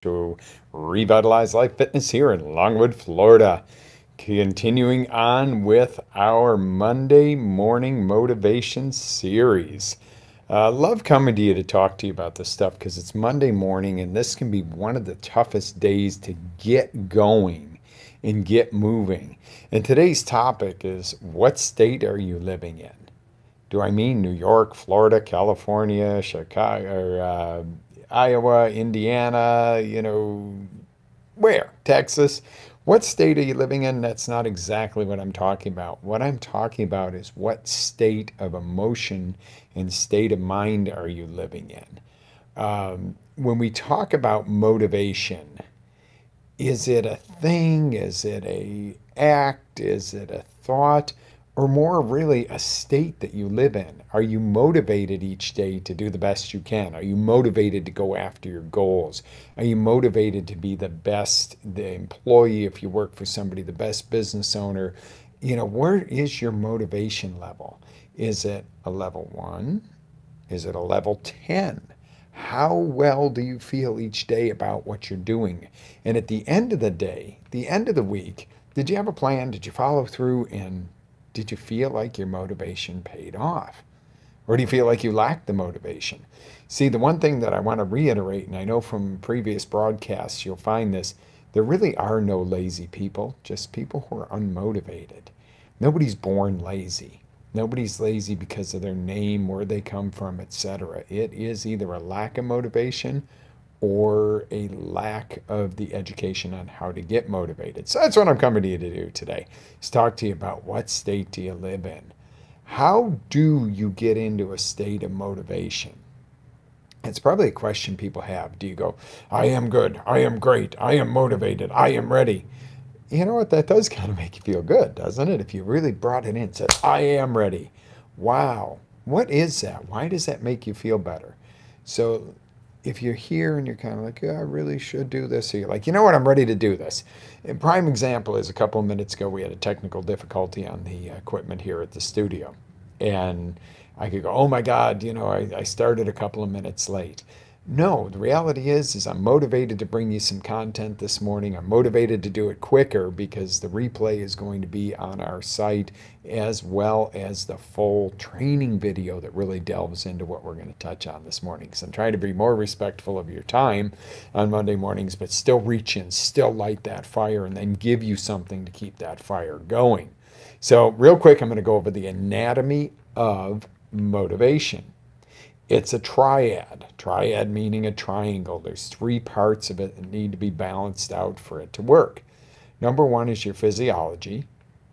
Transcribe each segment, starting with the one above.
to Revitalize Life Fitness here in Longwood, Florida. Continuing on with our Monday morning motivation series. Love coming to you to talk to you about this stuff because it's Monday morning and this can be one of the toughest days to get going and get moving. And today's topic is, what state are you living in? Do I mean New York, Florida, California, Chicago, or Iowa, Indiana, where? Texas? What state are you living in? That's not exactly what I'm talking about. What I'm talking about is, what state of emotion and state of mind are you living in? When we talk about motivation, is it a thing? Is it a act? Is it a thought? Or more really a state that you live in? Are you motivated each day to do the best you can? Are you motivated to go after your goals? Are you motivated to be the best, the employee if you work for somebody, the best business owner? Where is your motivation level? Is it a level 1? Is it a level 10? How well do you feel each day about what you're doing? And at the end of the day, the end of the week, did you have a plan? Did you follow through? And did you feel like your motivation paid off? Or do you feel like you lacked the motivation? See, the one thing that I want to reiterate, and I know from previous broadcasts you'll find this, there really are no lazy people, just people who are unmotivated. Nobody's born lazy. Nobody's lazy because of their name, where they come from, etc. It is either a lack of motivation or a lack of the education on how to get motivated. So that's what I'm coming to you to do today, is talk to you about, what state do you live in? How do you get into a state of motivation? It's probably a question people have. Do you go, I am good, I am great, I am motivated, I am ready? You know what? That does kind of make you feel good, doesn't it? If you really brought it in and said, I am ready. Wow. What is that? Why does that make you feel better? So if you're here and you're kind of like, yeah, I really should do this, or you're like, you know what, I'm ready to do this. A prime example is, a couple of minutes ago, we had a technical difficulty on the equipment here at the studio. And I could go, oh my God, I started a couple of minutes late. No, the reality is I'm motivated to bring you some content this morning. I'm motivated to do it quicker because the replay is going to be on our site, as well as the full training video that really delves into what we're going to touch on this morning. So I'm trying to be more respectful of your time on Monday mornings, but still reach in, still light that fire, and then give you something to keep that fire going. So real quick, I'm going to go over the anatomy of motivation. It's a triad. Triad meaning a triangle. There's 3 parts of it that need to be balanced out for it to work. Number 1 is your physiology,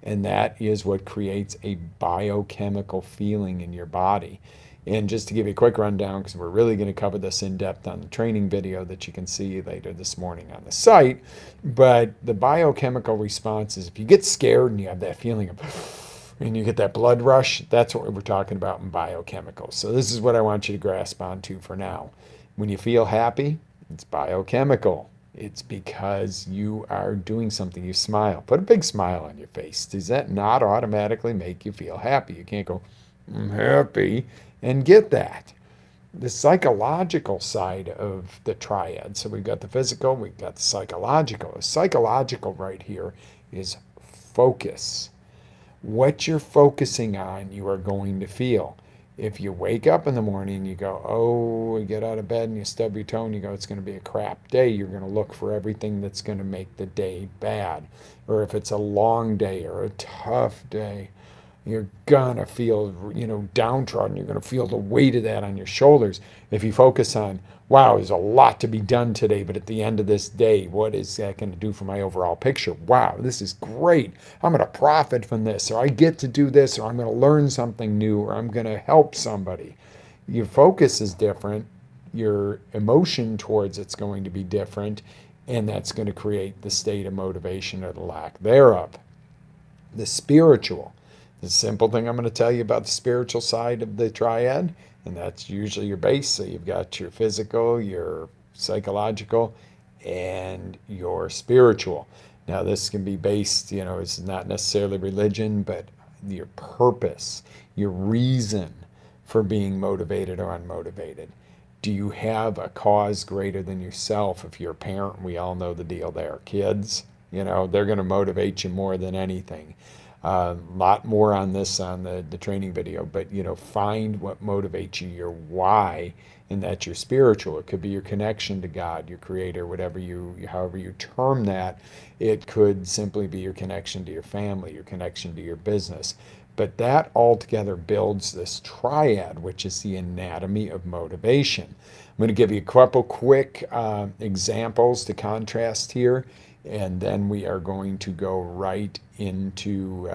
and that is what creates a biochemical feeling in your body. And just to give you a quick rundown, because we're really going to cover this in depth on the training video that you can see later this morning on the site, but the biochemical response is, if you get scared and you have that feeling of and you get that blood rush, that's what we're talking about in biochemicals. So this is what I want you to grasp onto for now. When you feel happy, it's biochemical. It's because you are doing something. You smile. Put a big smile on your face. Does that not automatically make you feel happy? You can't go, I'm happy, and get that. The psychological side of the triad. So we've got the physical, we've got the psychological. The psychological right here is focus. What you're focusing on, you are going to feel. If you wake up in the morning, you go, oh, you get out of bed and you stub your toe and you go, it's going to be a crap day. You're going to look for everything that's going to make the day bad. Or if it's a long day or a tough day, you're going to feel, downtrodden. You're going to feel the weight of that on your shoulders. If you focus on, wow, there's a lot to be done today, but at the end of this day, what is that going to do for my overall picture? Wow, this is great. I'm going to profit from this, or I get to do this, or I'm going to learn something new, or I'm going to help somebody. Your focus is different. Your emotion towards it's going to be different, and that's going to create the state of motivation or the lack thereof. The spiritual. The simple thing I'm going to tell you about the spiritual side of the triad, and that's usually your base. So you've got your physical, your psychological, and your spiritual. Now this can be based, it's not necessarily religion, but your purpose, your reason for being motivated or unmotivated. Do you have a cause greater than yourself? If you're a parent, we all know the deal there. Kids, they're going to motivate you more than anything. A lot more on this on the training video, but find what motivates you, your why, and that's your spiritual. It could be your connection to God, your creator, however you term that. It could simply be your connection to your family, your connection to your business. But that altogether builds this triad, which is the anatomy of motivation. I'm going to give you a couple quick examples to contrast here, and then we are going to go right into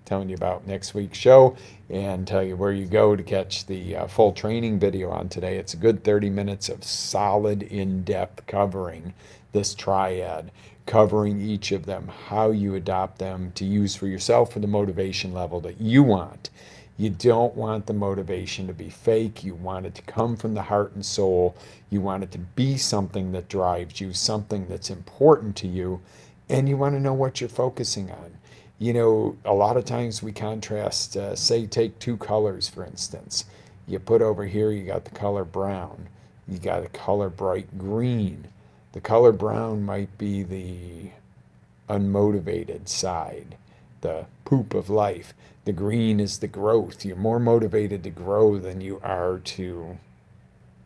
telling you about next week's show and tell you where you go to catch the full training video on today. It's a good 30 minutes of solid, in-depth covering this triad, covering each of them, how you adopt them to use for yourself for the motivation level that you want. You don't want the motivation to be fake. You want it to come from the heart and soul. You want it to be something that drives you, something that's important to you, and you want to know what you're focusing on. A lot of times we contrast, say, take two colors, for instance. You put over here, you got the color brown. You got a color bright green. The color brown might be the unmotivated side, the poop of life. The green is the growth. You're more motivated to grow than you are to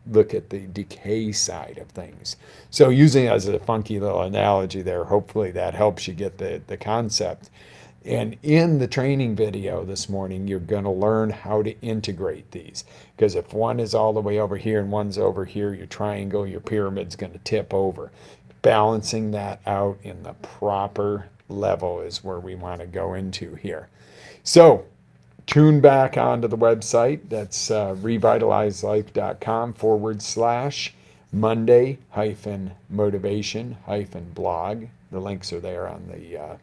look at the decay side of things. So using it as a funky little analogy there, hopefully that helps you get the concept. And in the training video this morning, you're going to learn how to integrate these. Because if one is all the way over here and one's over here, your triangle, your pyramid's going to tip over. Balancing that out in the proper level is where we want to go into here. So tune back onto the website. That's revitalizelife.com/Monday-motivation-blog. The links are there on the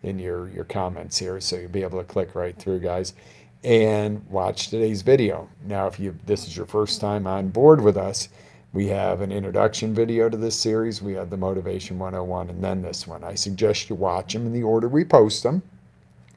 in your comments here, so you'll be able to click right through, guys, and watch today's video. Now, if this is your first time on board with us, we have an introduction video to this series. We have the Motivation 101 and then this one. I suggest you watch them in the order we post them,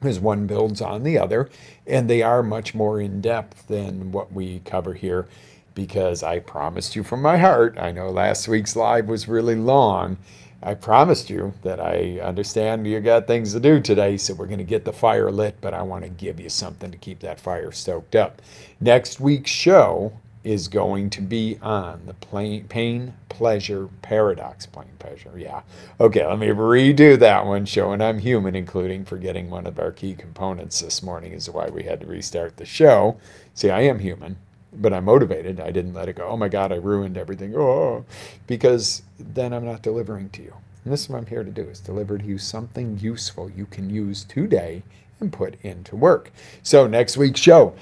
as one builds on the other, and they are much more in-depth than what we cover here, because I promised you from my heart, I know last week's live was really long, I promised you that I understand you got things to do today, so we're going to get the fire lit, but I want to give you something to keep that fire stoked up. Next week's show is going to be on the pain-pleasure paradox. Pain-pleasure, yeah. Okay, let me redo that one, showing I'm human, including forgetting one of our key components this morning is why we had to restart the show. See, I am human, but I'm motivated. I didn't let it go, oh my God, I ruined everything. Oh, because then I'm not delivering to you. And this is what I'm here to do, is deliver to you something useful you can use today and put into work. So next week's show,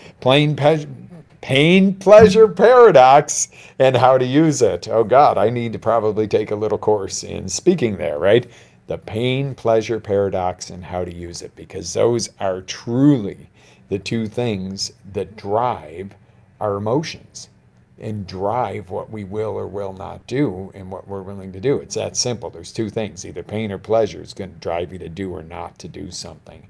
pain-pleasure paradox and how to use it. Oh God, I need to probably take a little course in speaking there, right? The pain-pleasure paradox and how to use it, because those are truly the two things that drive our emotions and drive what we will or will not do and what we're willing to do. It's that simple. There's two things, either pain or pleasure is going to drive you to do or not to do something.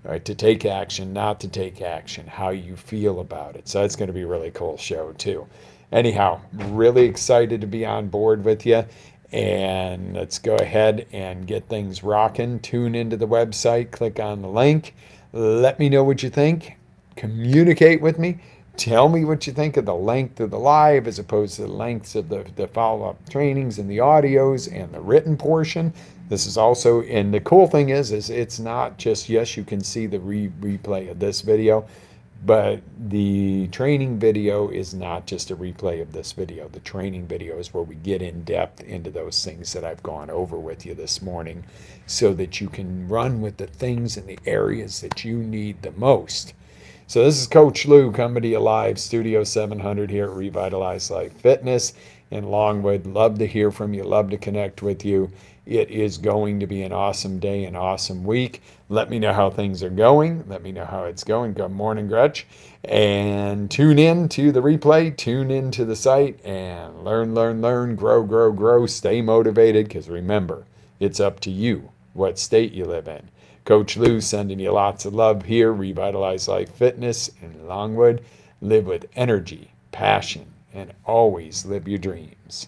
Right, to take action, not to take action, how you feel about it. So it's going to be a really cool show too. Anyhow, really excited to be on board with you. And let's go ahead and get things rocking. Tune into the website, click on the link. Let me know what you think. Communicate with me. Tell me what you think of the length of the live as opposed to the lengths of the follow-up trainings and the audios and the written portion. This is also, and the cool thing is it's not just, yes, you can see the replay of this video, but the training video is not just a replay of this video. The training video is where we get in depth into those things that I've gone over with you this morning so that you can run with the things in the areas that you need the most. So this is Coach Lou coming to you live, Studio 700 here at Revitalize Life Fitness in Longwood. Love to hear from you. Love to connect with you. It is going to be an awesome day, an awesome week. Let me know how things are going. Let me know how it's going. Good morning, Gretch. And tune in to the replay. Tune in to the site and learn, learn, learn, grow, grow, grow. Stay motivated, because remember, it's up to you what state you live in. Coach Lou sending you lots of love here. Revitalize Life Fitness in Longwood. Live with energy, passion, and always live your dreams.